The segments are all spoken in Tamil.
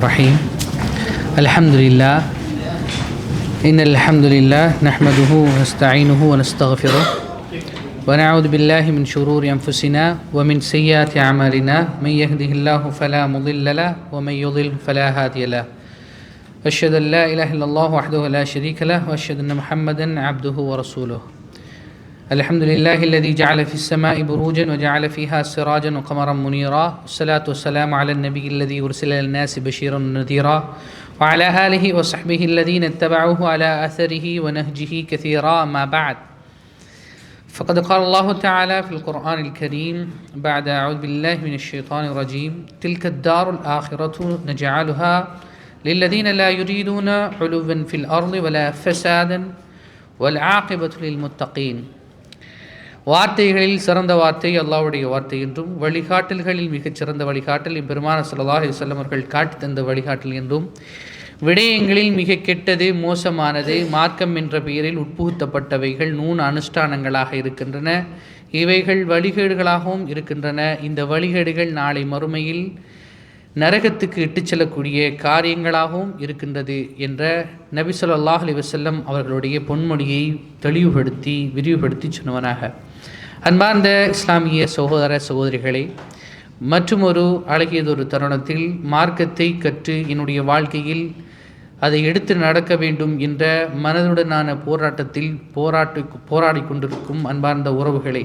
الرحيم الحمد لله إن الحمد لله نحمده ونستعينه ونستغفره ونعوذ بالله من شرور أنفسنا ومن سيئات أعمالنا من يهده الله فلا مضل له ومن يضلل فلا هادي له أشهد أن لا إله إلا الله وحده لا شريك له وأشهد أن محمدا عبده ورسوله الحمد لله الذي جعل في السماء بروجا وجعل فيها سراجا وقمرا منيرا والصلاة والسلام على النبي الذي أرسل للناس بشيرا ونذيرا وعلى آله وصحبه الذين اتبعوه على أثره ونهجه كثيرا ما بعد فقد قال الله تعالى في القرآن الكريم بعد أعوذ بالله من الشيطان الرجيم تلك الدار الآخرة نجعلها للذين لا يريدون علوا في الأرض ولا فسادا والعاقبة للمتقين வார்த்தைகளில் சிறந்த வார்த்தை அல்லாஹ்வுடைய வார்த்தை என்றும் வழிகாட்டல்களில் மிகச் சிறந்த வழிகாட்டல் பெருமானார் ஸல்லல்லாஹு அலைஹி வஸல்லம் அவர்கள் காட்டி தந்த வழிகாட்டல் என்றும் விடயங்களில் மிக கெட்டது மோசமானது மார்க்கம் என்ற பெயரில் உட்புகுத்தப்பட்டவைகள் அனுஷ்டானங்களாக இருக்கின்றன. இவைகள் வழிகேடுகளாகவும் இருக்கின்றன. இந்த வழிகேடுகள் நாளை மறுமையில் நரகத்துக்கு இட்டுச் செல்லக்கூடிய காரியங்களாகவும் இருக்கின்றது என்ற நபி ஸல்லல்லாஹு அலைஹி வஸல்லம் அவர்களுடைய பொன்மொழியை தெளிவுபடுத்தி விரிவுபடுத்தி சொன்னவனாக, அன்பார்ந்த இஸ்லாமிய சகோதர சகோதரிகளே, மற்றும் ஒரு அழகியதொரு தருணத்தில் மார்க்கத்தை கற்று என்னுடைய வாழ்க்கையில் அதை எடுத்து நடக்க வேண்டும் என்ற மனதுடனான போராட்டத்தில் போராடி கொண்டிருக்கும் அன்பார்ந்த உறவுகளை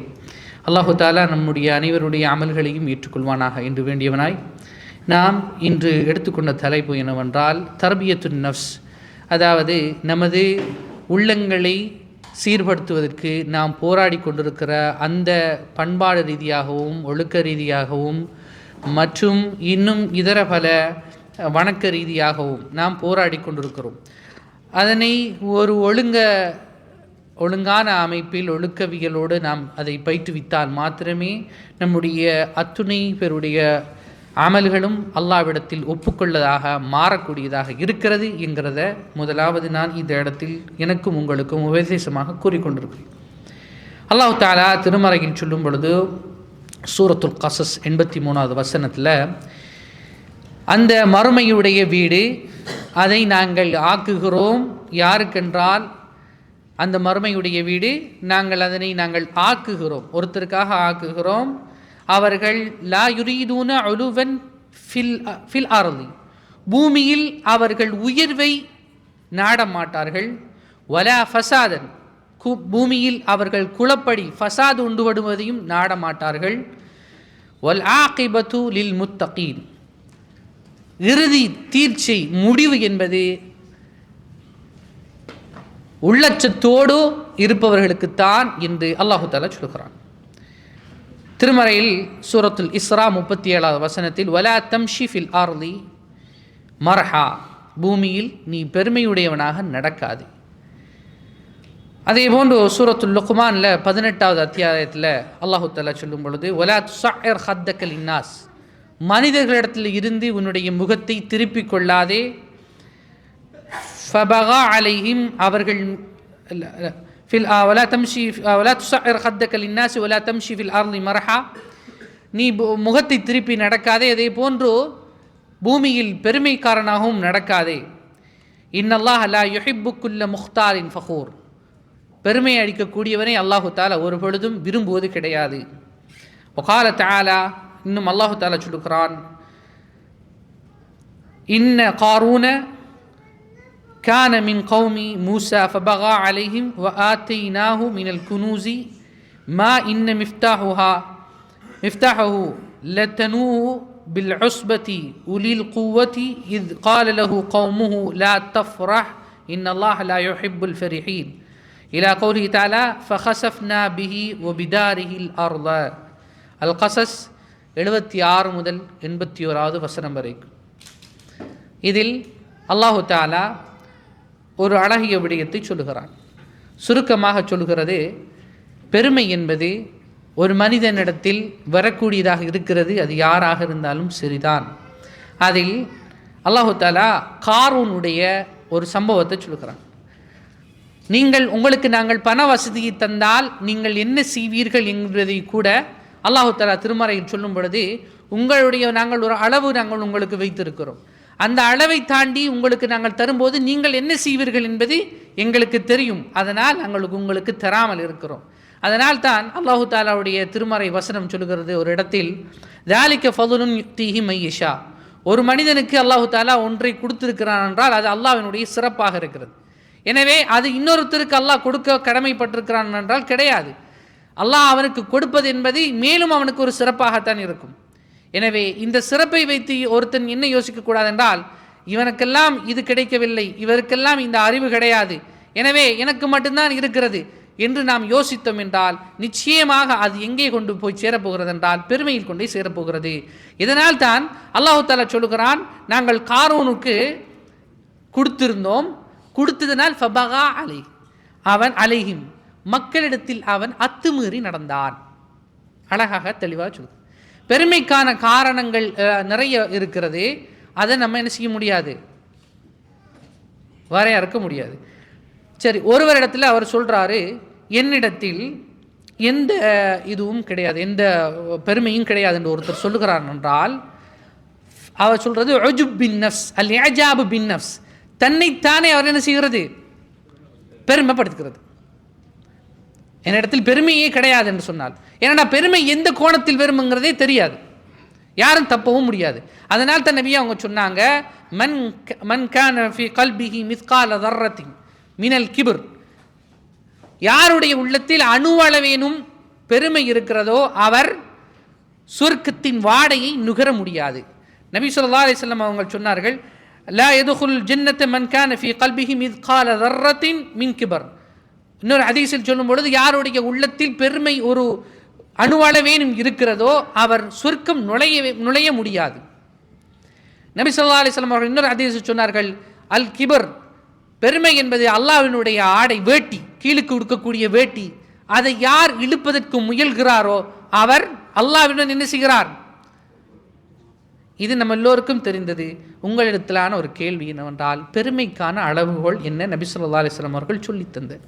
அல்லாஹு தஆலா நம்முடைய அனைவருடைய அமல்களையும் ஏற்றுக்கொள்வானாக என்று வேண்டியவனாய், நாம் இன்று எடுத்துக்கொண்ட தலைப்பு என்னவென்றால் தர்பியத்துன் நஃப்ஸ், அதாவது நமது உள்ளங்களை சீர்படுத்துவதற்கு நாம் போராடி கொண்டிருக்கிற அந்த பண்பாடு ரீதியாகவும் ஒழுக்க ரீதியாகவும் மற்றும் இன்னும் இதர பல வணக்க ரீதியாகவும் நாம் போராடி கொண்டிருக்கிறோம். அதனை ஒரு ஒழுங்கான அமைப்பில் ஒழுக்கவியலோடு நாம் அதை பயிற்றுவித்தால் மாத்திரமே நம்முடைய அத்துணை பேருடைய அமல்களும் அல்லாஹ்விடத்தில் ஒப்புக்கொள்ளதாக மாறக்கூடியதாக இருக்கிறது என்கிறத முதலாவது நான் இந்த இடத்தில் எனக்கும் உங்களுக்கும் உபதேசமாக கூறிக்கொண்டிருக்கிறேன். அல்லாஹ் தஆலா திருமறையில் சொல்லும் பொழுது சூரத்துல் கஸஸ் 83வது வசனத்தில், அந்த மறுமையுடைய வீடு அதை நாங்கள் ஆக்குகிறோம். யாருக்கென்றால் அந்த மறுமையுடைய வீடு நாங்கள் ஆக்குகிறோம், ஒருத்தருக்காக ஆக்குகிறோம். அவர்கள் லா யுரீதூன உலுவன் ஃபில் அர்தி, பூமியில் அவர்கள் உயர்வை நாடமாட்டார்கள். வலா ஃபசாதன், பூமியில் அவர்கள் குளப்படி ஃபசாது உண்டுபடுவதையும் நாடமாட்டார்கள். வல் ஆகிபத்து லில் முத்தகீன், இறுதி தீர்ச்சை முடிவு என்பது உள்ளச்சத்தோடு இருப்பவர்களுக்குத்தான் என்று அல்லாஹு தஆலா சொல்கிறான். திருமறையில் சூரத்துல் இஸ்ரா 37வது வசனத்தில் வலா தம்ஷி ஃபில் அர்தி மர்ஹா, பூமியில் நீ பெருமையுடையவனாக நடக்காது. அதே போன்று சூரத்துல் லுக்மானில் 18வது அத்தியாயத்தில் அல்லாஹு தஆலா சொல்லும் பொழுது வலா துஸஅர் ஹத்தக லின்னாஸ், மனிதர்களிடத்தில் இருந்து உன்னுடைய முகத்தை திருப்பிக் கொள்ளாதே. ஃபபகா அலைஹிம், அவர்கள் ولا تصعر خدك للناس ولا تمشي في الأرض مرحا, நீ முகத்தை திருப்பி நடக்காதே, அதே போன்று பூமியில் பெருமைக்காரனாகவும் நடக்காதே. இன்னல்லாஹ லா யுஹிப்பு குல்ல முக்தாரின் ஃபகூர், பெருமை அளிக்கக்கூடியவனை அல்லாஹு தஆலா ஒரு பொழுதும் விரும்புவது கிடையாது. வகால தஆலா, இன்னும் அல்லாஹு தஆலா சொல்லுகிறான், இன்ன காரூன كان من قوم موسى فبغى عليهم وآتيناه من الكنوز ما إن مفتاحه لتنوء بالعصبة أولي القوة إذ قال له قومه لا تفرح إن الله لا يحب الفرحين إلى قوله تعالى فخسفنا به وبداره الأرض. القصص 76 முதல் 81வது வசனம் வரைக்கும். இதில் அல்லாஹு தஆலா ஒரு அழகிய விடயத்தை சொல்லுகிறான். சுருக்கமாக சொல்கிறது, பெருமை என்பது ஒரு மனிதனிடத்தில் வரக்கூடியதாக இருக்கிறது, அது யாராக இருந்தாலும் சரிதான். அதில் அல்லாஹு தஆலா காரூனுடைய ஒரு சம்பவத்தை சொல்லுகிறான். உங்களுக்கு நாங்கள் பண வசதியை தந்தால் நீங்கள் என்ன செய்வீர்கள் என்பதை கூட அல்லாஹு தஆலா திருமறையில் சொல்லும் பொழுது நாங்கள் ஒரு அளவு உங்களுக்கு வைத்திருக்கிறோம். அந்த அளவை தாண்டி உங்களுக்கு நாங்கள் தரும்போது நீங்கள் என்ன செய்வீர்கள் என்பது எங்களுக்கு தெரியும், அதனால் நாங்கள் உங்களுக்கு தராமல் இருக்கிறோம். அதனால் தான் அல்லாஹு தாலாவுடைய திருமறை வசனம் சொல்கிறது ஒரு இடத்தில், தாலிக்க ஃபதுலுன் யுக்திஹி மையஷா, ஒரு மனிதனுக்கு அல்லாஹு தாலா ஒன்றை கொடுத்திருக்கிறான் என்றால் அது அல்லாஹ்வினுடைய சிறப்பாக இருக்கிறது. எனவே அது இன்னொருத்தருக்கு அல்லாஹ் கொடுக்க கடமைப்பட்டிருக்கிறான் என்றால் கிடையாது. அல்லாஹ் அவனுக்கு கொடுப்பது என்பது மேலும் அவனுக்கு ஒரு சிறப்பாகத்தான் இருக்கும். எனவே இந்த சிறப்பை வைத்து ஒருத்தன் என்ன யோசிக்கக்கூடாது என்றால், இவனுக்கெல்லாம் இது கிடைக்கவில்லை, இவருக்கெல்லாம் இந்த அறிவு கிடையாது, எனவே எனக்கு மட்டும்தான் இருக்கிறது என்று நாம் யோசித்தோம் என்றால் நிச்சயமாக அது எங்கே கொண்டு போய் சேரப்போகிறது என்றால் பெருமையில் கொண்டே சேரப்போகிறது. இதனால் தான் அல்லாஹு தாலா சொல்லுகிறான், நாங்கள் காரூனுக்கு கொடுத்திருந்தோம், கொடுத்ததனால் ஃபபகா அலை, அவன் அலைஹிம், மக்களிடத்தில் அவன் அத்துமீறி நடந்தான். அழகாக தெளிவாக சொல்லு. பெருமைக்கான காரணங்கள் நிறைய இருக்கிறது, அதை நம்ம என்ன செய்ய முடியாது, வரையறுக்க முடியாது. சரி, ஒருவரிடத்தில் அவர் சொல்கிறாரு, என்னிடத்தில் எந்த இதுவும் கிடையாது, எந்த பெருமையும் கிடையாது என்று ஒருத்தர் சொல்லுகிறார் என்றால், அவர் சொல்கிறது உஜுப் பின் நஃப்ஸ் அல் இஅஜாபு பின் நஃப்ஸ், தன்னைத்தானே அவர் என்ன செய்கிறது, பெருமைப்படுத்துகிறது. என்னிடத்தில் பெருமையே கிடையாது என்று சொன்னால், ஏன்னா பெருமை எந்த கோணத்தில் பெருமைங்கிறதே தெரியாது, யாரும் தப்பவும் முடியாது. அதனால் தான் நபியா அவங்க சொன்னாங்க, மன் கான ஃபீ கல்பிஹி மிஸ்கால தர்ரத்தின் மினல் கிபர், யாருடைய உள்ளத்தில் அணுவளவேனும் பெருமை இருக்கிறதோ அவர் சொர்க்கத்தின் வாடையை நுகர முடியாது. நபி ஸல்லல்லாஹு அலைஹி வஸல்லம் அவங்க சொன்னார்கள், லா யதுகுல் ஜன்னத மன் கான ஃபீ கல்பிஹி மிஸ்கால தர்ரத்தின் மின் கிபர். இன்னொரு ஹதீஸில் சொல்லும் பொழுது, யாருடைய உள்ளத்தில் பெருமை ஒரு அணுவளவேனும் இருக்கிறதோ அவர் சொர்க்கம் நுழைய முடியாது. நபி ஸல்லல்லாஹு அலைஹி வஸல்லம் அவர்கள் இன்னொரு ஹதீஸில் சொன்னார்கள், அல் கிபர், பெருமை என்பது அல்லாஹ்வினுடைய ஆடை, வேட்டி, கீழுக்கு உடுக்கக்கூடிய வேட்டி, அதை யார் இழுப்பதற்கு முயல்கிறாரோ அவர் அல்லாஹ்விடம் என்ன செய்கிறார். இது நம்ம எல்லோருக்கும் தெரிந்தது. உங்களிடத்திலான ஒரு கேள்வி என்னவென்றால், பெருமைக்கான அளவுகோல் என்ன நபி ஸல்லல்லாஹு அலைஹி வஸல்லம் அவர்கள் சொல்லித் தந்தார்.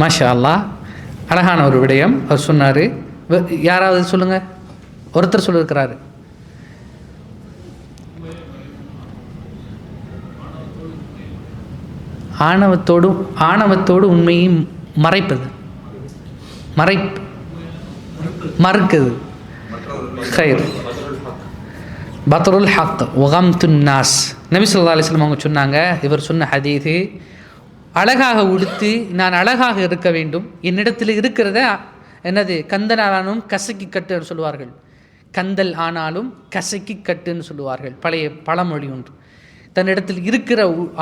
மாஷா அல்லாஹ், அழகான ஒரு விடயம் அவர் சொன்னார். யாராவது சொல்லுங்க, ஒருத்தர் சொல்லியிருக்கிறாரு. ஆணவத்தோடு உண்மையை மறைப்பது, மறுக்குது. ஹைர் பத்ருல் ஹக் வகம்துன் நாஸ். நபி ஸல்லல்லாஹு அலைஹி வஸல்லம் அவங்க சொன்னாங்க, இவர் சொன்ன ஹதீஸு, அழகாக உடுத்து நான் அழகாக இருக்க வேண்டும், என்னிடத்தில் இருக்கிறத என்னது, கந்தனாலும் கசக்கி கட்டுன்னு சொல்லுவார்கள், கந்தல் ஆனாலும் கசக்கி கட்டுன்னு சொல்லுவார்கள், பழைய பழமொழி ஒன்று. தன்னிடத்தில் இருக்கிற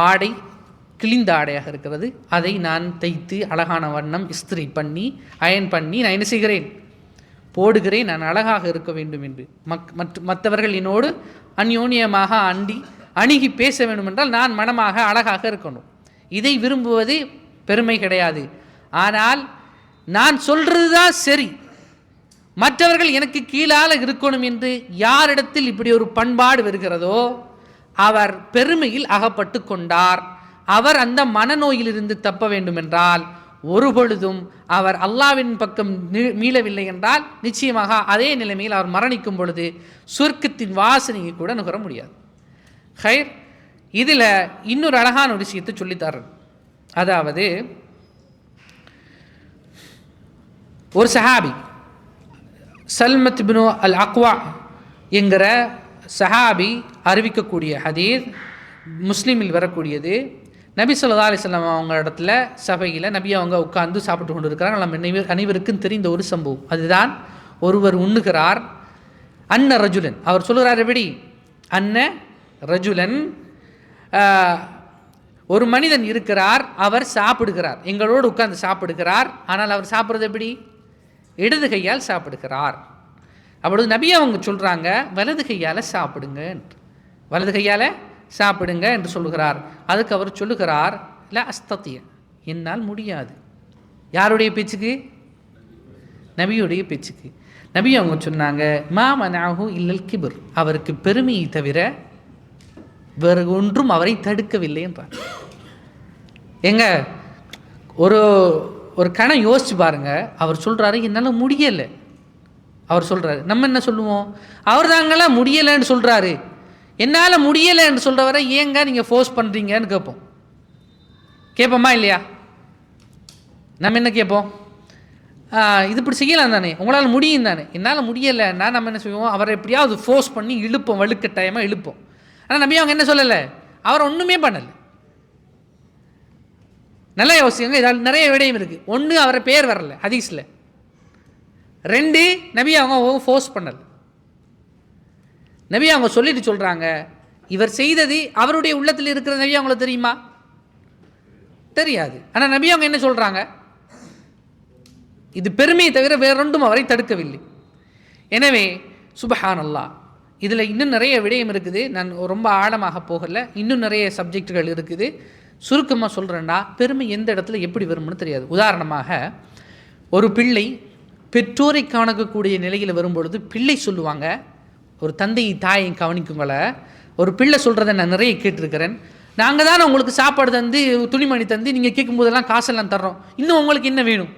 ஆடை கிழிந்த ஆடையாக இருக்கிறது, அதை நான் தைத்து அழகான வண்ணம் இஸ்திரி பண்ணி அயன் பண்ணி நான் என்ன செய்கிறேன், போடுகிறேன், நான் அழகாக இருக்க வேண்டும் என்று. மற்றவர்கள் என்னோடு அந்யோன்யமாக அணுகி பேச வேண்டும் என்றால் நான் மனமாக அழகாக இருக்கணும். இதை விரும்புவது பெருமை கிடையாது. ஆனால் நான் சொல்கிறது தான் சரி, மற்றவர்கள் எனக்கு கீழால் இருக்கணும் என்று யாரிடத்தில் இப்படி ஒரு பண்பாடு வருகிறதோ அவர் பெருமையில் அகப்பட்டு கொண்டார். அவர் அந்த மனநோயிலிருந்து தப்ப வேண்டும் என்றால் ஒரு பொழுதும் அவர் அல்லாஹ்வின் பக்கம் மீளவில்லை என்றால் நிச்சயமாக அதே நிலைமையில் அவர் மரணிக்கும் பொழுது சொர்க்கத்தின் வாசனையை கூட நுகர முடியாது. ஹைர், இதில் இன்னொரு அழகான ஒரு விஷயத்தை சொல்லித்தார். அதாவது ஒரு சஹாபி சல்மத் இப்னு அல் அக்வா என்கிற சஹாபி அறிவிக்கக்கூடிய ஹதீஸ் முஸ்லீமில் வரக்கூடியது. நபி ஸல்லல்லாஹு அலைஹி வஸல்லம் அவங்க இடத்துல சபையில் நபி அவங்க உட்கார்ந்து சாப்பிட்டு கொண்டு இருக்கிறாங்க. நம்ம அனைவருக்கும் தெரிந்த ஒரு சம்பவம். அதுதான், ஒருவர் உண்ணுகிறார். அன்ன ரஜுலன், அவர் சொல்லுகிறார் எப்படி, அன்ன ரஜுலன், ஒரு மனிதன் இருக்கிறார், அவர் சாப்பிடுகிறார், எங்களோடு உட்கார்ந்து சாப்பிடுகிறார். ஆனால் அவர் சாப்பிட்றது எப்படி, இடது கையால் சாப்பிடுகிறார். அப்பொழுது நபி அவங்க சொல்கிறாங்க, வலது கையால் சாப்பிடுங்க, வலது கையால் சாப்பிடுங்க என்று சொல்லுகிறார். அதுக்கு அவர் சொல்லுகிறார், இல்லை அஸ்தத்திய, என்னால் முடியாது. யாருடைய பேச்சுக்கு, நபியுடைய பேச்சுக்கு. நபி அவங்க சொன்னாங்க, மா மனஹு இல்லல் கிபர், அவருக்கு பெருமையை தவிர வேறு ஒன்றும் அவரை தடுக்கவில்லை என்றார். எங்க ஒரு கணம் யோசிச்சு பாருங்க. அவர் சொல்கிறாரு என்னால் முடியலை. அவர் சொல்கிறாரு, நம்ம என்ன சொல்லுவோம்? அவர் தாங்களாம் முடியலைன்னு சொல்கிறாரு, என்னால் முடியலைன்னு சொல்கிறவரை ஏங்க நீங்கள் ஃபோர்ஸ் பண்ணுறீங்கன்னு கேட்போம். கேட்போமா இல்லையா? நம்ம என்ன கேட்போம்? இது இப்படி செய்யலாம் தானே, உங்களால் முடியும் தானே. என்னால் முடியலைன்னா நம்ம என்ன செய்வோம்? அவரை எப்படியாவது ஃபோர்ஸ் பண்ணி இழுப்போம், வலுக்கட்டாயமாக இழுப்போம். ஆனால் நபி அவங்க என்ன சொல்லலை, அவர் ஒன்றுமே பண்ணலை. நல்லா யோசிங்க, இதில் நிறைய விடயம் இருக்குது. ஒன்று, அவரை பேர் வரல ஹதீஸில். 2, நபி அவங்க ஃபோர்ஸ் பண்ணலை. நபி அவங்க சொல்லிட்டு சொல்கிறாங்க, இவர் செய்தது அவருடைய உள்ளத்தில் இருக்கிற நபி அவங்களுக்கு தெரியுமா? தெரியாது. ஆனால் நபி அவங்க என்ன சொல்கிறாங்க? இது பெருமையை தவிர வேறொன்றும் அவரை தடுக்கவில்லை. எனவே சுப்ஹானல்லாஹ், இதில் இன்னும் நிறைய விடயம் இருக்குது. நான் ரொம்ப ஆழமாக போகலை, இன்னும் நிறைய சப்ஜெக்டுகள் இருக்குது. சுருக்கமாக சொல்கிறேன்னா, பெருமை எந்த இடத்துல எப்படி வரும்னு தெரியாது. உதாரணமாக, ஒரு பிள்ளை பெற்றோரை கவனிக்கக்கூடிய நிலையில் வரும்பொழுது பிள்ளை சொல்லுவாங்க, ஒரு தந்தையை தாயை கவனிக்குங்கள, ஒரு பிள்ளை சொல்கிறத நான் நிறைய கேட்டிருக்கிறேன். நாங்கள் தானே உங்களுக்கு சாப்பாடு தந்து துணிமணி தந்து நீங்கள் கேட்கும்போதெல்லாம் காசெல்லாம் தர்றோம், இன்னும் உங்களுக்கு என்ன வேணும்?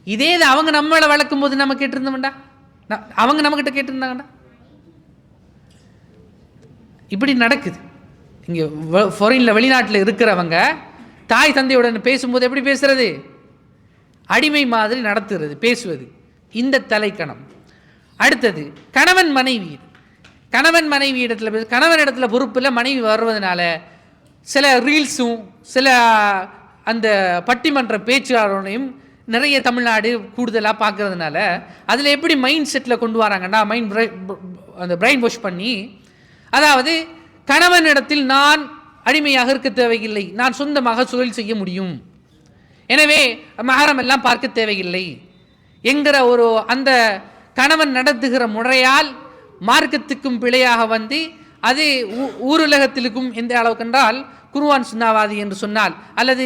இதே இது அவங்க நம்மளை வளர்க்கும் போது நம்ம கேட்டிருந்தோம்டா, அவங்க நம்மக்கிட்ட கேட்டிருந்தாங்கடா. இப்படி நடக்குது. இங்கே ஃபாரினில் வெளிநாட்டில் இருக்கிறவங்க தாய் தந்தையுடன் பேசும்போது எப்படி பேசுறது? அடிமை மாதிரி நடத்துறது, பேசுவது. இந்த தலைக்கணம். அடுத்தது கணவன் மனைவி. கணவன் மனைவி இடத்துல, கணவன் இடத்துல பொறுப்பில் மனைவி வருவதனால சில ரீல்ஸும் சில அந்த பட்டிமன்ற பேச்சாளரையும் நிறைய தமிழ்நாடு கூடுதலாக பார்க்கறதுனால அதில் எப்படி மைண்ட் செட்டில் கொண்டு வராங்கன்னா, அந்த பிரெயின் வாஷ் பண்ணி, அதாவது கணவன் இடத்தில் நான் அடிமையாக இருக்க தேவையில்லை, நான் சொந்தமாக தொழில் செய்ய முடியும், எனவே மஹரம் எல்லாம் பார்க்க தேவையில்லை என்கிற ஒரு அந்த கணவன் நடத்துகிற முறையால் மார்க்கத்துக்கும் பிழையாக வந்து அது ஊருலகத்திற்கும் எந்த அளவுக்கு என்றால், குர்ஆன் சுன்னாவாதி என்று சொன்னால், அல்லது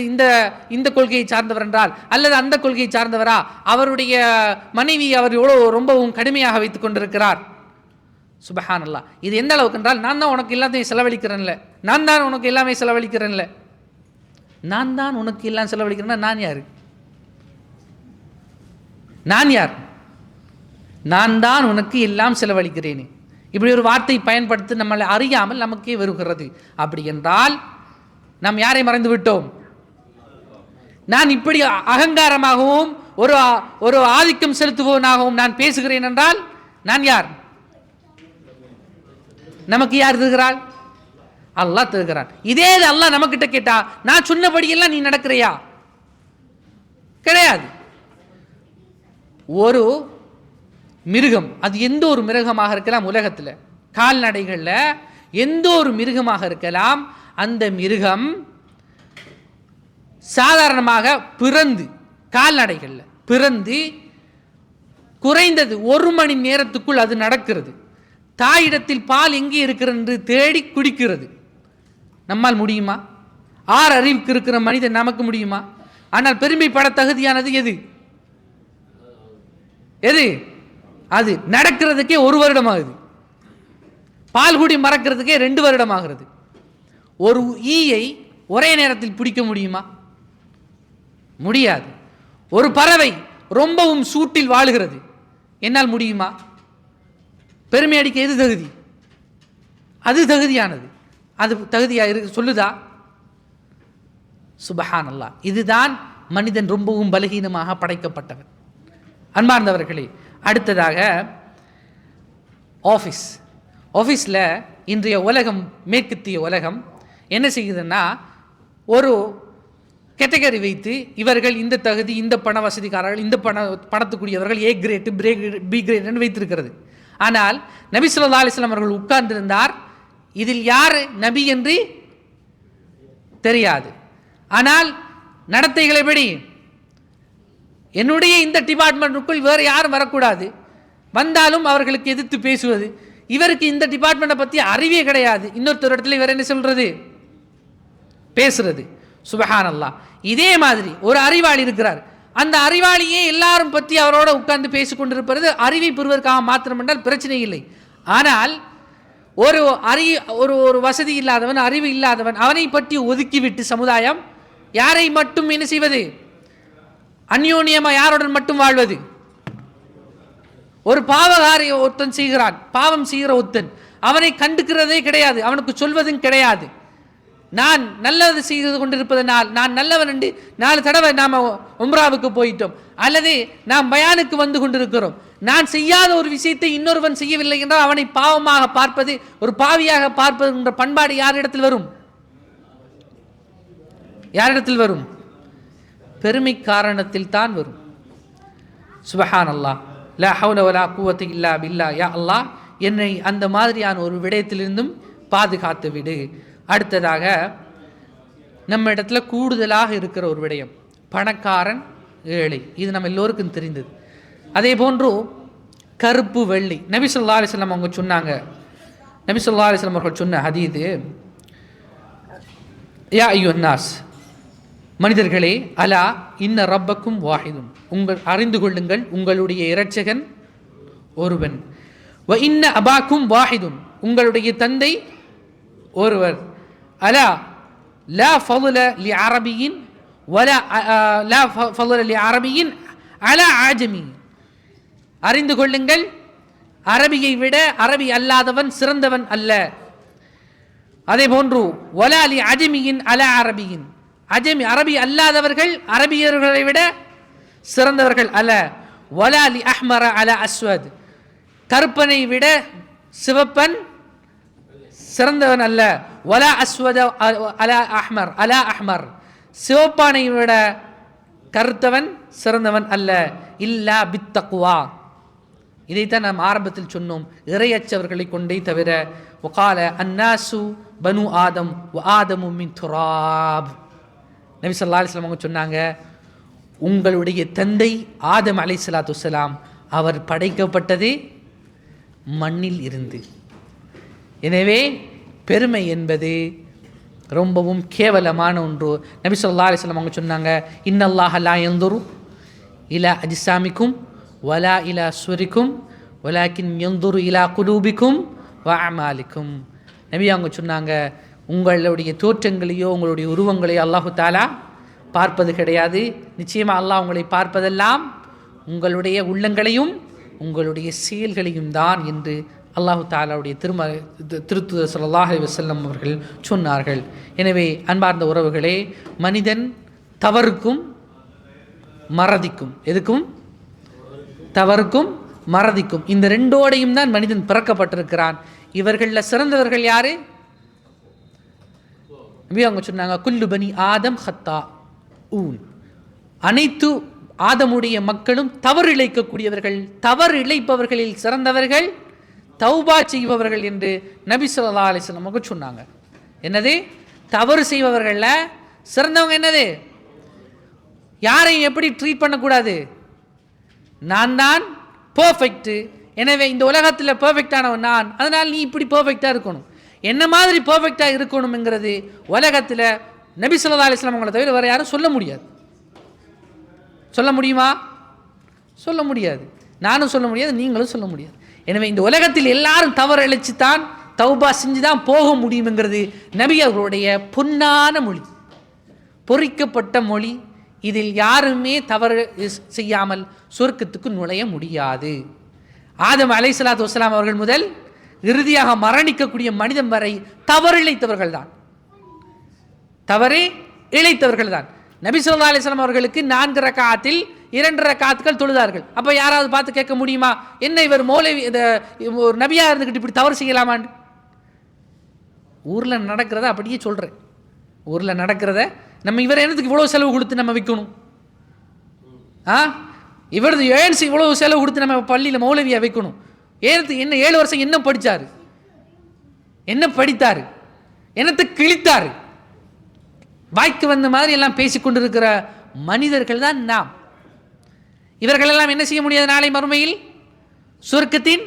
இந்த கொள்கையை சார்ந்தவர் என்றால், அல்லது அந்த கொள்கையை சார்ந்தவரா, அவருடைய மனைவி அவர் எவ்வளோ ரொம்பவும் கடுமையாக வைத்துக் கொண்டிருக்கிறார். சுப்ஹானல்லாஹ். இது எந்த அளவுக்கு என்றால், நான் தான் உனக்கு எல்லாத்தையும் செலவழிக்கிறேன்ல, நான் தான் உனக்கு எல்லாமே செலவழிக்கிறேன்ல. நான் தான் உனக்கு எல்லாம் செலவழிக்கிறேன்னா நான் யார்? நான் யார்? நான் தான் உனக்கு எல்லாம் செலவழிக்கிறேன். இப்படி ஒரு வார்த்தை பயன்படுத்தி நம்மளை அறியாமல் நமக்கே வருகிறது. அப்படி என்றால் நாம் யாரை மறந்து விட்டோம்? நான் இப்படி அகங்காரமாகவும் ஒரு ஆதிக்கம் செலுத்துபவனாகவும் நான் பேசுகிறேன் என்றால் நான் யார்? நமக்கு யார் தருகிறாள்? அல்லாஹ் தருகிறான். இதே அல்லாஹ் நமக்கிட்ட கேட்டா, நான் சொன்னபடியெல்லாம் நீ நடக்கிறியா? கிடையாது. ஒரு மிருகம், அது எந்த ஒரு மிருகமாக இருக்கலாம், உலகத்தில் கால்நடைகளில் எந்த ஒரு மிருகமாக இருக்கலாம், அந்த மிருகம் சாதாரணமாக பிறந்து கால்நடைகளில் பிறந்து குறைந்தது 1 மணி நேரத்துக்குள் அது நடக்கிறது. தாயிடத்தில் பால் எங்கே இருக்கிறது என்று தேடி குடிக்கிறது. நம்மால் முடியுமா? 6 அறிவுக்கு இருக்கிற மனிதன் நமக்கு முடியுமா? ஆனால் பெருமைப்பட தகுதியானது எது? எது? அது நடக்கிறதுக்கே 1 வருடம் ஆகுது. பால் குடி மறக்கிறதுக்கே 2 வருடம் ஆகிறது. ஒரு ஈயை ஒரே நேரத்தில் பிடிக்க முடியுமா? முடியாது. ஒரு பறவை ரொம்பவும் சூட்டில் வாழுகிறது, என்னால் முடியுமா? பெருமை அடிக்க எது தகுதி? அது தகுதியானது. அது தகுதியாக சொல்லுதா? சுப்ஹானல்லாஹ். இதுதான் மனிதன் ரொம்பவும் பலகீனமாக படைக்கப்பட்டவன். அன்பார்ந்தவர்களே, அடுத்ததாக ஆஃபீஸில் இன்றைய உலகம், மேற்கத்திய உலகம் என்ன செய்யுதுன்னா, ஒரு கேட்டகரி வைத்து இவர்கள் இந்த தகுதி, இந்த பண வசதிக்காரர்கள், இந்த பணத்துக்குரியவர்கள், A கிரேட், B கிரேட் என்று வைத்திருக்கிறது. ஆனால் நபி ஸல்லல்லாஹு அலைஹி வஸல்லம் அவர்கள் உட்கார்ந்திருந்தார். இதில் யார் நபி என்று தெரியாது. ஆனால் நடத்தைகளை படி, என்னுடைய இந்த டிபார்ட்மெண்ட்டுக்குள் வேறு யாரும் வரக்கூடாது, வந்தாலும் அவர்களுக்கு எதிர்த்து பேசுவது, இவருக்கு இந்த டிபார்ட்மெண்ட்டை பற்றி அறிவே கிடையாது, இன்னொருத்தர் இடத்துல இவர் என்ன சொல்றது? பேசுறது. சுப்ஹானல்லாஹ். இதே மாதிரி ஒரு அறிவாளி இருக்கிறார். அந்த அறிவாளியே எல்லாரும் பற்றி அவரோட உட்கார்ந்து பேசிக்கொண்டிருப்பது அறிவை பெறுவதற்காக மாத்திரம் என்றால் பிரச்சனை இல்லை. ஆனால் ஒரு வசதி இல்லாதவன், அறிவு இல்லாதவன், அவனை பற்றி ஒதுக்கிவிட்டு சமுதாயம் யாரை மட்டும் என்ன செய்வது? அந்யோன்யமா யாருடன் மட்டும் வாழ்வது? ஒரு பாவகாரி ஒருத்தன் செய்கிறான், பாவம் செய்கிற ஒருத்தன், அவனை கண்டுக்கிறதே கிடையாது, அவனுக்கு சொல்வதும் கிடையாது. நான் நல்லது செய்து கொண்டிருப்பதனால் நான் நல்லவன் என்று 4 தடவை நாம் உம்ராவுக்கு போயிட்டோம், அல்லது நாம் பயானுக்கு வந்து கொண்டிருக்கிறோம். நான் செய்யாத ஒரு விஷயத்தை இன்னொருவன் செய்யவில்லை என்றால் அவனை பாவமாக பார்ப்பது, ஒரு பாவியாக பார்ப்பது என்ற பண்பாடு யாரிடத்தில் வரும்? யாரிடத்தில் வரும்? பெருமை காரணத்தில் தான் வரும். சுப்ஹானல்லாஹ், லா ஹவுல வலா குவத்த இல்லா பில்லா. யா அல்லாஹ், என்னை அந்த மாதிரியான ஒரு விடயத்திலிருந்தும் பாதுகாத்து விடு. அடுத்ததாக நம்ம இடத்துல கூடுதலாக இருக்கிற ஒரு விடயம், பணக்காரன் ஏழை. இது நம்ம எல்லோருக்கும் தெரிந்தது. அதே போன்று கருப்பு வெள்ளி. நபி ஸல்லல்லாஹு அலைஹி வஸல்லம் அவங்க சொன்னாங்க, நபி ஸல்லல்லாஹு அலைஹி வஸல்லம் அவர்கள் சொன்ன ஹதீது, யா அய்யுன் நாஸ், மனிதர்களே, அலா இன்ன ரப்பக்கும் வாஹிதுன், உங்கள் அறிந்து கொள்ளுங்கள், உங்களுடைய இரட்சகன் ஒருவன். வ இன்ன அபாக்கும் வாஹிதுன், உங்களுடைய தந்தை ஒருவர். அலா லா ஃபضல லி அரபியின் வலா லா ஃபضல லி அரபியின் அலா ஆஜமி, அறிந்து கொள்ளுங்கள், அரபியை விட அரபி அல்லாதவன் சிறந்தவன் அல்ல. அதே போன்று வலா லி அஜமியின் அலா அரபியின், அஜமி அரபி அல்லாதவர்கள் அரபியர்களை விட சிறந்தவர்கள் அல்ல. வலா லி அஹ்மர அலா அஸ்வத், கருப்பனை விட சிவப்பன் சிறந்தவன் அல்ல. வலா அஸ்வத அலா அஹ்மர் அலா அஹ்மர், சிவப்பானை விட கருத்தவன் சிறந்தவன் அல்ல. இல்லா பித்தக்குவா, இதைத்தான் நாம் ஆரம்பத்தில் சொன்னோம், இறையற்றவர்களை கொண்டே தவிர. வகால அன்னாசு பனு ஆதம் வ ஆதமு மின் துராப். நபி ஸல்லல்லாஹு அலைஹி வஸல்லம் அவங்க சொன்னாங்க, உங்களுடைய தந்தை ஆதம் அலைஹிஸ்ஸலாத்து வஸ்ஸலாம் அவர் படைக்கப்பட்டதே மண்ணில் இருந்து. எனவே பெருமை என்பது ரொம்பவும் கேவலமான ஒன்று. நபி ஸல்லல்லாஹு அலைஹி வஸல்லம் அவங்க சொன்னாங்க, இன்னல்லாஹ லா யன்துரு இலா அஜ்சாமிக்கும் வலா இலா சுவரிக்கும் வலாக்கின் யன்துரு இலா குலூபிக்கும் வ அமாலிக்கும். நபி அவங்க சொன்னாங்க, உங்களுடைய தோற்றங்களையோ உங்களுடைய உருவங்களையோ அல்லாஹு தாலா பார்ப்பது கிடையாது. நிச்சயமாக அல்லாஹ் உங்களை பார்ப்பதெல்லாம் உங்களுடைய உள்ளங்களையும் உங்களுடைய செயல்களையும் தான் என்று அல்லாஹு தாலாவுடைய திருத்தூதர் ஸல்லல்லாஹு அலைஹி வஸல்லம் அவர்கள் சொன்னார்கள். எனவே அன்பார்ந்த உறவுகளே, மனிதன் தவறுக்கும் மறதிக்கும், எதுக்கும்? தவறுக்கும் மறதிக்கும், இந்த ரெண்டோடையும் தான் மனிதன் பிறக்கப்பட்டிருக்கிறான். இவர்களில் சிறந்தவர்கள் யாரு? அவங்க சொன்னாங்க, குல்லு பனி ஆதம் ஹத்தா ஊன், அனைத்து ஆதமுடைய மக்களும் தவறு இழைக்கக்கூடியவர்கள், தவறு இழைப்பவர்களில் சிறந்தவர்கள் தௌபா செய்பவர்கள் என்று நபி ஸல்லல்லாஹு அலைஹி வஸல்லம் அவங்க சொன்னாங்க. என்னது? தவறு செய்பவர்களில் சிறந்தவங்க என்னது? யாரையும் எப்படி ட்ரீட் பண்ணக்கூடாது, நான் தான் பர்ஃபெக்ட், எனவே இந்த உலகத்தில் பர்ஃபெக்டானவன் நான், அதனால் நீ இப்படி பர்ஃபெக்டாக இருக்கணும், என்ன மாதிரி பர்ஃபெக்டாக இருக்கணும்ங்கிறது உலகத்தில் நபி ஸல்லல்லாஹு அலைஹி வஸல்லம் அவங்களை தவிர வேறு யாரும் சொல்ல முடியாது. சொல்ல முடியுமா? சொல்ல முடியாது. நானும் சொல்ல முடியாது, நீங்களும் சொல்ல முடியாது. எனவே இந்த உலகத்தில் எல்லாரும் தவறு இழைச்சி தான் தௌபா செஞ்சு தான் போக முடியுங்கிறது நபி அவர்களுடைய பொன்னான மொழி, பொறிக்கப்பட்ட மொழி. இதில் யாருமே தவறு செய்யாமல் சொர்க்கத்துக்கு நுழைய முடியாது. ஆதம் அலைஹிஸ்ஸலாத்து வஸ்ஸலாம் அவர்கள் முதல் இறுதியாக மரணிக்கக்கூடிய மனிதன் வரை தவறு இழைத்தவர்கள் தான், தவறு இழைத்தவர்கள் தான். நபி ஸல்லல்லாஹு அலைஹி வஸல்லம் அவர்களுக்கு 4 ரக்காத்தில் 2 ரக்காத்துகள் தொழுதார்கள். அப்போ யாராவது பார்த்து கேட்க முடியுமா, என்ன இவர் மௌலவி ஒரு நபியாக இருந்துக்கிட்டு இப்படி தவறு செய்யலாமான்னு? ஊரில் நடக்கிறத அப்படியே சொல்கிறேன். ஊரில் நடக்கிறத நம்ம இவர் என்னத்துக்கு இவ்வளோ செலவு கொடுத்து நம்ம வைக்கணும்? இவரது ஏன்ஸ் இவ்வளோ செலவு கொடுத்து நம்ம பள்ளியில் மௌலவியாக வைக்கணும்? என்ன 7 வருஷம் என்ன படித்தார், என்ன படித்தார், என்னத்தை கிழித்தார்? வாய்க்கு வந்த மாதிரி எல்லாம் பேசிக்கொண்டிருக்கிற மனிதர்கள் தான் நாம். இவர்களெல்லாம் என்ன செய்ய முடியாது? நாளை மறுமையில் சொர்க்கத்தின்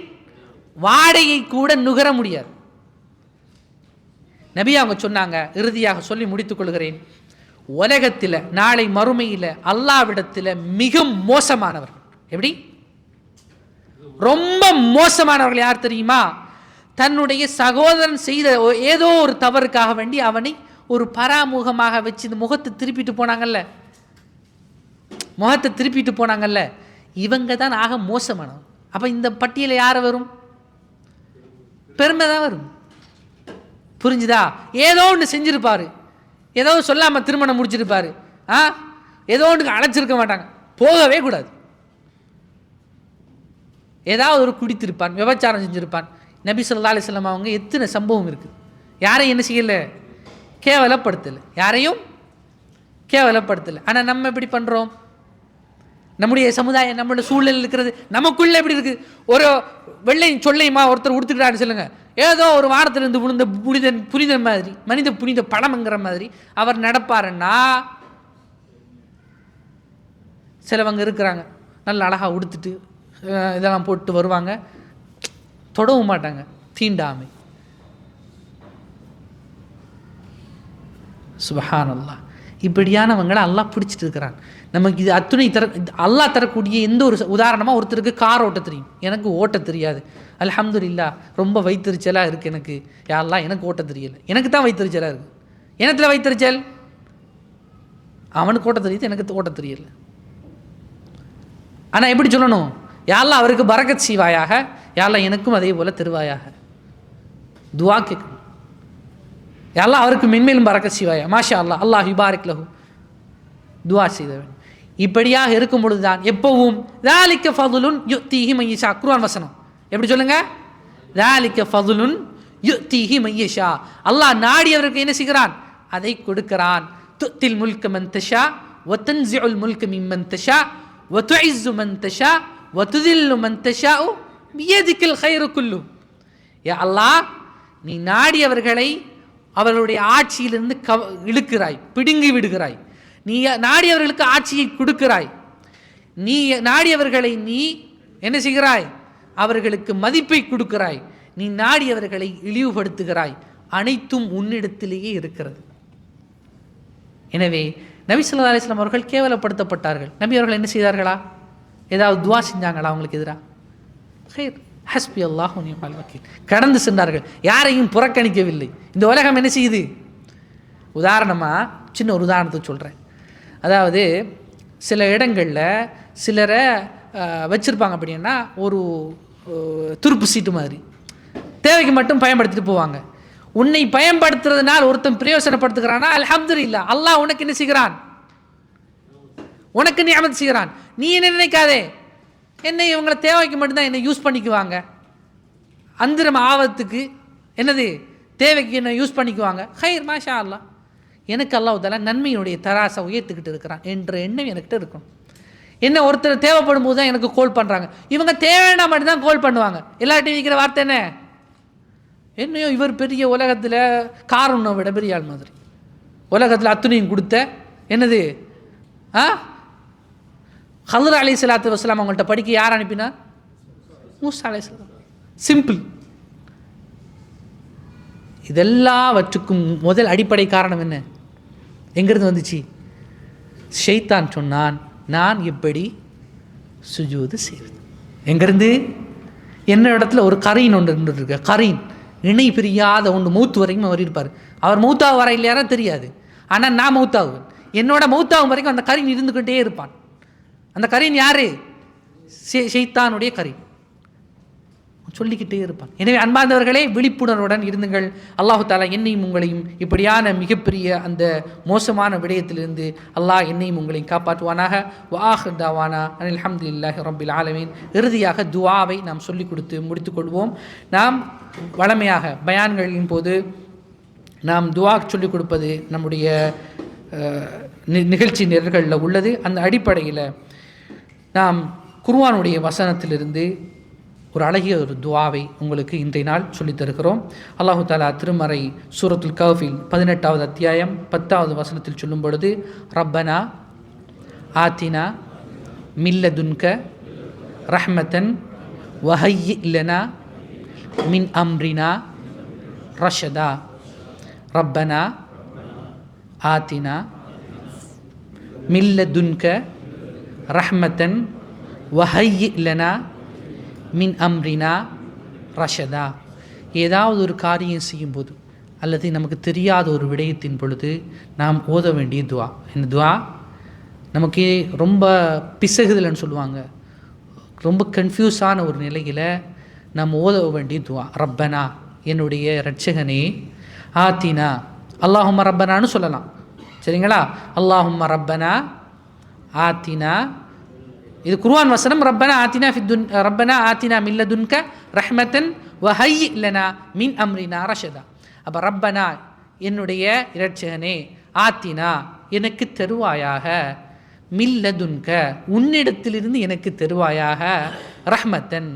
வாடையை கூட நுகர முடியாது. நபி அவங்க சொன்னாங்க, இறுதியாக சொல்லி முடித்துக் கொள்கிறேன், உலகத்தில் நாளை மறுமையில் அல்லாஹ்விடத்தில் மிக மோசமானவர்கள், எப்படி ரொம்ப மோசமானவர்கள் யார் தெரியுமா? தன்னுடைய சகோதரன் செய்த ஏதோ ஒரு தவறுக்காக வேண்டி அவனை ஒரு பராமுகமாக வச்சு இந்த முகத்தை திருப்பிட்டு போனாங்கல்ல, முகத்தை திருப்பிட்டு போனாங்கல்ல, இவங்க தான் ஆக மோசமானவங்க. அப்போ இந்த பட்டியலில் யார் வரும்? பெருமை தான் வரும். புரிஞ்சுதா? ஏதோ ஒன்று செஞ்சுருப்பார், ஏதோ சொல்லாமல் திருமணம் முடிச்சிருப்பார், ஏதோ ஒன்றுக்கு அழைச்சிருக்க மாட்டாங்க, போகவே கூடாது. ஏதாவது ஒரு குடித்திருப்பான், விபச்சாரம் செஞ்சுருப்பான். நபி ஸல்லல்லாஹு அலைஹி வஸல்லம் அவங்க எத்தனை சம்பவம் இருக்குது. யாரையும் என்ன செய்யலை? கேவலப்படுத்தலை, யாரையும் கேவலப்படுத்தலை. ஆனால் நம்ம எப்படி பண்ணுறோம்? நம்முடைய சமுதாயம், நம்மளோட சூழல் இருக்கிறது நமக்குள்ளே எப்படி இருக்குது? ஒரு வெள்ளையும் சொல்லையுமா ஒருத்தர் உடுத்துக்கிட்டான்னு சொல்லுங்க, ஏதோ ஒரு வாரத்திலிருந்து விழுந்த புனிதன் மாதிரி, மனித புனித பழம்ங்கிற மாதிரி அவர் நடப்பாருன்னா, சிலவங்க இருக்கிறாங்க நல்ல அழகாக உடுத்துட்டு இதெல்லாம் போட்டு வருவாங்க, தொடவும் மாட்டாங்க, தீண்டாமை. சுப்ஹானல்லாஹ். இப்படியானவங்களை அல்லாஹ் பிடிச்சிட்டு இருக்கிறான். நமக்கு இது அத்துணை அல்லாஹ் தரக்கூடிய எந்த ஒரு உதாரணமாக, ஒருத்தருக்கு கார் ஓட்ட தெரியும், எனக்கு ஓட்ட தெரியாது, அல்ஹம்துலில்லாஹ் ரொம்ப வைத்தறிச்சலாக இருக்குது எனக்கு, யா அல்லாஹ் எனக்கு ஓட்ட தெரியலை, எனக்கு தான் வைத்தறிச்சலாக இருக்குது. எனத்தில் வைத்தறிச்சல்? அவனுக்கு ஓட்ட தெரியுது, எனக்கு ஓட்ட தெரியலை. ஆனால் எப்படி சொல்லணும்? யா அல்லாஹ் அவருக்கு பரக்கத் செய்வாயாக, யா அல்லாஹ் எனக்கும் அதே போல் தருவாயாக, துவா கேட்கணும். யா அல்லாஹ் அவருக்கு மென்மேலும் பரக்கத் செய்வாயா, மாஷா அல்லாஹ், அல்லாஹ் யுபாரிக் லஹு, துவா செய்தவன். இப்படியாக இருக்கும் பொழுது தான் எப்பவும் ذَلِكَ فَضْلٌ يُؤْتِيهِ مَن يَشَاء. குர்ஆன் வசனம் எப்படி சொல்லுங்க? ذَلِكَ فَضْلٌ يُؤْتِيهِ مَن يَشَاء. அல்லாஹ் நாடியவருக்கு என்ன செய்கிறான்? அதை கொடுக்கிறான். تُؤْتِي الْمُلْكَ مَن تَشَاءُ وَتَنزِعُ الْمُلْكَ مِمَّن تَشَاءُ وَتُعِزُّ مَن تَشَاءُ وَتُذِلُّ مَن تَشَاءُ بِيَدِكَ الْخَيْرُ كُلُّهُ. யா அல்லாஹ், நீ நாடியவர்களை அவர்களுடைய ஆட்சியிலிருந்து இழுக்கிறாய், பிடுங்கி விடுகிறாய். நீ நாடியவர்களுக்கு ஆட்சியை கொடுக்கிறாய். நீ நாடியவர்களை நீ என்ன செய்கிறாய்? அவர்களுக்கு மதிப்பை கொடுக்கிறாய். நீ நாடியவர்களை இழிவுபடுத்துகிறாய். அனைத்தும் உன்னிடத்திலேயே இருக்கிறது. எனவே நபி ஸல்லல்லாஹு அலைஹி வஸல்லம் அவர்கள் கேவலப்படுத்தப்பட்டார்கள். நபி அவர்கள் என்ன செய்தார்களா? ஏதாவது துவா செஞ்சாங்களா அவங்களுக்கு எதிராக? ஹைர், ஹஸ்பி அல்லாஹ் வ நிஅமல் வக்கீல், கடந்து சென்றார்கள். யாரையும் புறக்கணிக்கவில்லை. இந்த உலகம் என்ன செய்யுது? உதாரணமாக சின்ன ஒரு உதாரணத்தை சொல்கிறேன். அதாவது சில இடங்களில் சிலரை வச்சுருப்பாங்க. அப்படின்னா ஒரு துருப்பு சீட்டு மாதிரி தேவைக்கு மட்டும் பயன்படுத்திட்டு போவாங்க. உன்னை பயன்படுத்துறதுனால் ஒருத்தன் பிரயோசனப்படுத்துகிறானா, அல்ஹம்துலில்லாஹ், அல்லாஹ் உனக்கு என்ன செய்கிறான்? உனக்கு நிஅமத் செய்கிறான். நீ என்ன நினைக்காதே, என்னை இவங்களை தேவைக்கு மட்டும்தான் என்னை யூஸ் பண்ணிக்குவாங்க, அந்திரம் ஆபத்துக்கு என்னது தேவைக்கு என்ன யூஸ் பண்ணிக்குவாங்க. ஹைர், மாஷா அல்லாஹ், எனக்கு அல்லாஹ் தஆலா நன்மையினுடைய தராசை உயர்த்துக்கிட்டு இருக்கிறான் என்ற எண்ணம் எனக்கிட்ட இருக்கும். என்ன ஒருத்தர் தேவைப்படும் போது தான் எனக்கு கோல் பண்ணுறாங்க, இவங்க தேவைன்னா மட்டும்தான் கோல் பண்ணுவாங்க. எல்லார்ட்டையும் வைக்கிற வார்த்தை என்ன? என்னையோ இவர் பெரிய உலகத்தில் காரணம் விட பெரிய ஆள் மாதிரி, உலகத்தில் அத்துணையும் கொடுத்த என்னது ஹல்ர் அலைஹிஸ்ஸலாத்து வஸ்ஸலாம் அவங்கள்ட்ட படிக்க யார் அனுப்பினா? மூசா அலைஹிஸ்ஸலாம். சிம்பிள். இதெல்லாவற்றுக்கும் முதல் அடிப்படை காரணம் என்ன? எங்கிருந்து வந்துச்சு? ஷைத்தான் சொன்னான், நான் எப்படி சுஜூது செய்வது. எங்கேருந்து? என்ன இடத்துல ஒரு கரீன் ஒன்று இருக்கு. கரீன், இணை பிரியாத ஒன்று, மௌத்து வரைக்கும் அவர் இருப்பார். அவர் மௌத்தாக வர இல்லையாரா தெரியாது, ஆனால் நான் மௌத்தாகுவேன். என்னோட மௌத்தாகும் வரைக்கும் அந்த கரீன் இருந்துக்கிட்டே இருப்பான். அந்த கரீன் யாரு? ஷைத்தானுடைய கரீன், சொல்லிக்கிட்டே இருப்பான். எனவே அன்பார்ந்தவர்களே, விழிப்புணர்வுடன் இருந்துங்கள். அல்லாஹு தஆலா என்னையும் உங்களையும் இப்படியான மிகப்பெரிய அந்த மோசமான விடயத்திலிருந்து அல்லாஹ் என்னையும் உங்களையும் காப்பாற்றுவானாக. வஆஹிர் தஅவானா அனில் ஹம்துலில்லாஹி ரப்பில் ஆலமீன். இறுதியாக துஆவை நாம் சொல்லிக் கொடுத்து முடித்துக்கொள்வோம். நாம் வழமையாக பயான்களின் போது நாம் துஆ சொல்லிக் கொடுப்பது நம்முடைய நிகழ்ச்சி நிரல்களில் உள்ளது. அந்த அடிப்படையில் நாம் குர்ஆனுடைய வசனத்திலிருந்து ஒரு அழகிய ஒரு துஆவை உங்களுக்கு இன்றைய நாள் சொல்லித் தருகிறோம். அல்லாஹு தஆலா திருமறை சூரத்துல் கஹ்ஃபில் 18வது அத்தியாயம் 10வது வசனத்தில் சொல்லும் பொழுது, ரப்பனா ஆத்தினா மில்லதுன்க ரஹ்மத்தன் வஹய்யி லனா மின் அம்ரினா ரஷதா. ரப்பனா ஆத்தினா மில்லதுன்க ரஹ்மத்தன் வஹய்யி லனா மின் அம்ரினா ரஷதா. ஏதாவது ஒரு காரியம் செய்யும்போது அல்லது நமக்கு தெரியாத ஒரு விடயத்தின் பொழுது நாம் ஓத வேண்டிய துஆ. இந்த துஆ நமக்கு ரொம்ப பிசகுதல்னு சொல்லுவாங்க, ரொம்ப கன்ஃபியூஸான ஒரு நிலையில் நம்ம ஓத வேண்டிய துவா ரப்பனா, என்னுடைய இரட்சகனே, ஆத்தினா, அல்லாஹும்ம ரப்பனான்னு சொல்லலாம். சரிங்களா? அல்லாஹும்ம ரப்பனா ஆத்தினா, இது குர்ஆன் வசனம். ரப்பனா ஆத்தினா ரப்பனா ஆத்தினா மின் லதுன்க ரஹ்மத்தன் வஹய்யி லனா மின் அம்ரினா ரஷதா. அப்போ ரப்பனா, என்னுடைய இரட்சகனே, ஆத்தினா, எனக்கு தருவாயாக, மில்லதுன்க, உன்னிடத்திலிருந்து எனக்கு தருவாயாக, ரஹ்மத்தன்,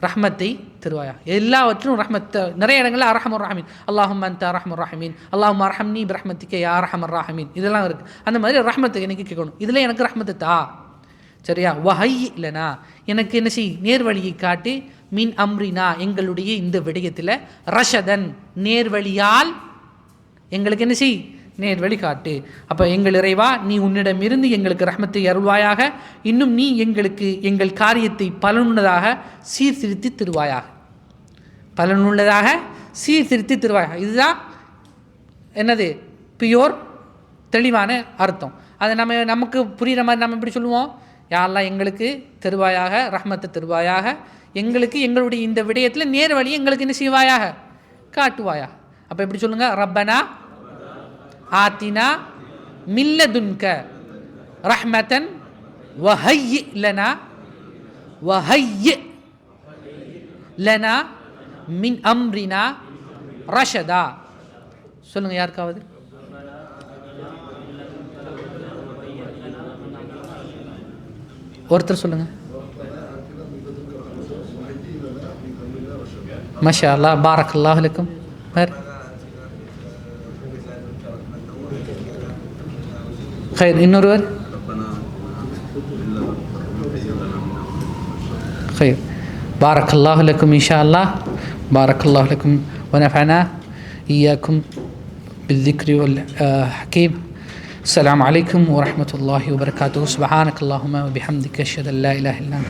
ரஹ்மத்தை தருவாயாக. எல்லாவற்றிலும் ரஹ்மத். நிறைய இடங்களில் அரஹமர் ராஹிமீன், அல்லாஹும்ம அன்த அரஹமர் ராஹிமீன், அல்லாஹும்ம அர்ஹம்னி பிரஹ்மத்திக்க யா அரஹமர் ராஹிமீன், இதெல்லாம் இருக்குது. அந்த மாதிரி ரஹ்மத்தை எனக்கு கேட்கணும். இதில் எனக்கு ரஹ்மத்தை தா. சரியா? வஹய் இல்லைனா, எனக்கு என்ன செய், நேர்வழியை காட்டி, மின் அம்ரினா, எங்களுடைய இந்த விடயத்தில், ரஷதன், நேர்வழியால் எங்களுக்கு என்ன செய், நேர்வழி காட்டு. அப்போ எங்கள் இறைவா, நீ உன்னிடமிருந்து எங்களுக்கு ரஹ்மத்தை அருள்வாயாக, இன்னும் நீ எங்களுக்கு எங்கள் காரியத்தை பலனுள்ளதாக சீர்திருத்தி தருவாயாக, பலனுள்ளதாக சீர்திருத்தி தருவாயாக. இதுதான் என்னது பியோர் தெளிவான அர்த்தம். அதை நமக்கு புரிகிற மாதிரி நம்ம எப்படி சொல்லுவோம், யா அல்லாஹ் எங்களுக்கு தருவாயாக, ரஹ்மத்தை தருவாயாக, எங்களுக்கு எங்களுடைய இந்த விடயத்தில் நேர்வழி எங்களுக்கு என்ன செய்வாயாக, காட்டுவாயாக. அப்போ எப்படி சொல்லுங்கள், ரப்பனா ஆத்தினா மில்லதுன்க ரஹ்மத்தன் வஹய்யி லனா, வஹய்யி லனா மின் அம்ரினா ரஷதா. சொல்லுங்கள் யாருக்காவது. ஒருத்தர் சொல்லுங்கள். மாஷா அல்லாஹ், பாரக்கல்லாஹு லக்கும். خير. இன்னொருவர். خير. بارك الله لكم إن شاء الله. بارك الله لكم ونفعنا إياكم بالذكر والحكيم. السلام عليكم ورحمة الله وبركاته. سبحانك اللهم وبحمدك أشهد أن لا إله إلا أنت.